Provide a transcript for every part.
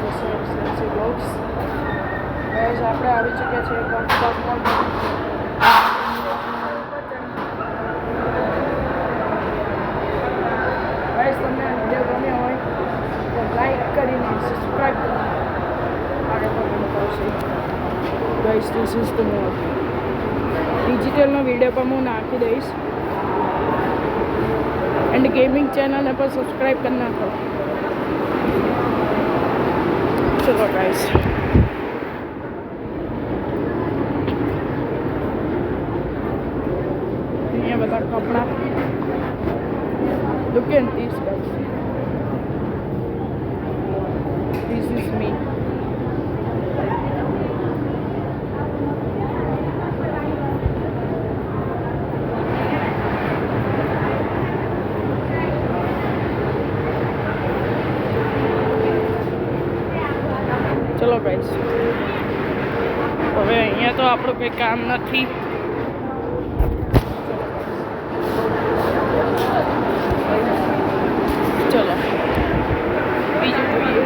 જશે expensive box. Guys આપણે આવી ચૂક્યા છીએ કમ્ફર્ટ મોડમાં. ગાઈસ તમને આ વિડીયો ગમ્યો હોય તો લાઈક કરીને સબસ્ક્રાઈબ કરો. આગળ પણ આવશે. Guys this is the mode. ડિજિટલનો વિડીયો પણ હું નાખી દઈશ એન્ડ ગેમિંગ ચેનલને પણ સબસ્ક્રાઈબ કરી નાખો. ચલો ગાઈસ, અહીંયા બધા કપડાં. Look at these guys. This is me. ચલો ગાઈસ, હવે અહીંયા તો આપણું કંઈ કામ નથી. ચલો બીજું જોઈએ.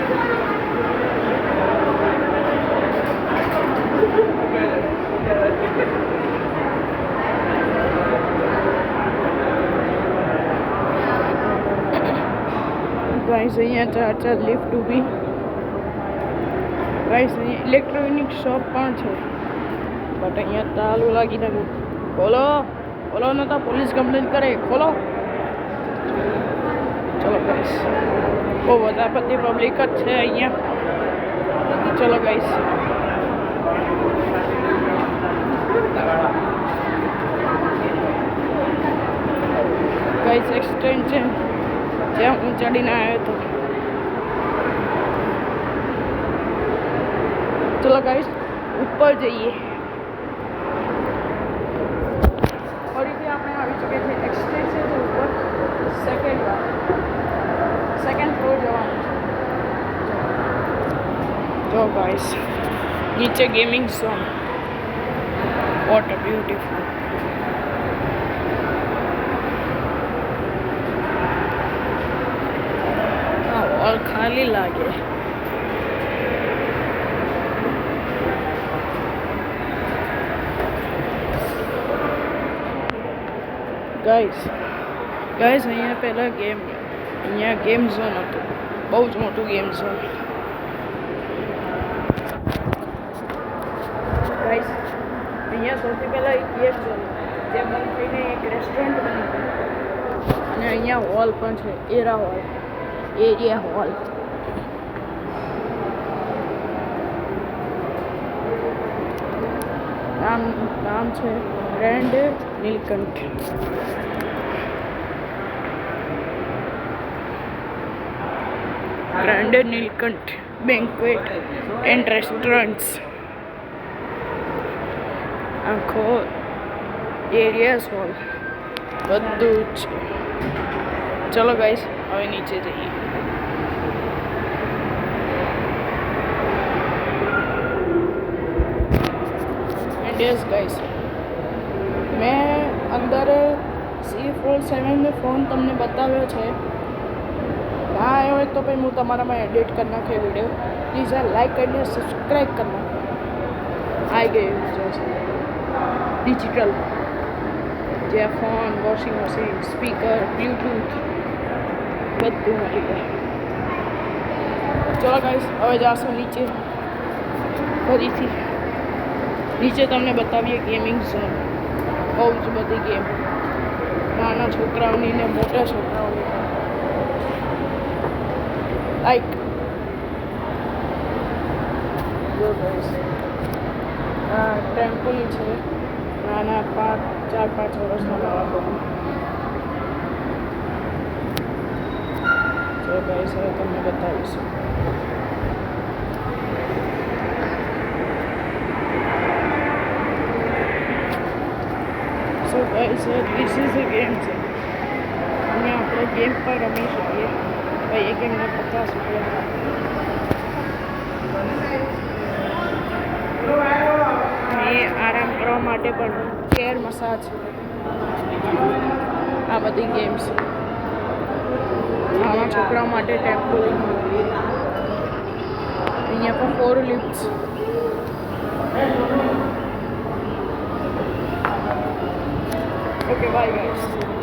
ગાઈસ અહીંયા ચાર લિફ્ટ ઊભી. ગાઈસ અહીંયા ઇલેક્ટ્રોનિક શોપ પણ છે બટ અહીંયા તાલું લાગી નથી. ખોલો ખોલો ને તો પોલીસ કમ્પ્લેન કરે. ખોલો. ચલો ગાઈસ, બહુ વધારે બધી પબ્લિક જ છે અહીંયા. ચલો ગાઈસ, ગાઈસ એક્સટેન્શન જ્યાં હું ચડીને આવ્યો હતો. ચલો ગાઈસ ઉપર જઈએ. ફરીથી આપણે આવી ચૂક્યા છીએ એક્સટેન્શન ઉપર. સેકન્ડ ફ્લોર જવાનું છે. જો ગાઈસ નીચે gaming zone. What a beautiful. હા, વોલ ખાલી લાગે. ગાઈસ અહીંયા પહેલાં અહીંયા ગેમ ઝોન હતું. બહુ જ મોટું ગેમ ઝોન. ગાઈસ અહીંયા સૌથી પહેલાં એક ગેમ ઝોન જે બંધ થઈને એક રેસ્ટોરન્ટ બની ગયું. અને અહીંયા હોલ પણ છે. Area hall. નામ છે grand Neelkanth. Grand Neelkanth banquet and restaurants. આખો એરિયાસ હોલ બધું જ છે. ચલો ગાઈસ હવે નીચે જઈએ. એન્ડ યસ ગાઈસ, મેં અંદર C47 ફોન તમને બતાવ્યો છે. ના આવ્યો હોય તો પછી હું તમારામાં એડિટ કરી નાખે વિડીયો. પ્લીઝ આ લાઈક કરીને સબસ્ક્રાઈબ કરી નાખો. આવી ગયું છે ડિજિટલ, જ્યાં phone, washing machine, speaker, Bluetooth બધું મળી ગયું. ચલો ગાઈસ હવે જાશું નીચે. ફરીથી નીચે તમને બતાવીએ ગેમિંગ ઝોન. બહુ જ બધી ગેમ, નાના છોકરાઓની ને મોટા છોકરાઓની. લાઈક ટેમ્પલ છે નાના 4-5 વર્ષના બાળકો. તો ગાઈસ હવે તમને બતાવીશું. So guys this is a game છે. અહીંયા આપણે ગેમ પર રમી શકીએ. ભાઈ એક ગેમને 50 રૂપિયા. એ આરામ કરવા માટે પણ ચેર મસાજ, આ બધી ગેમ્સ. નાના છોકરાઓ માટે ટેમ્પોલિન. અહીંયા પર 4 લિફ્ટ્સ. Okay, bye guys.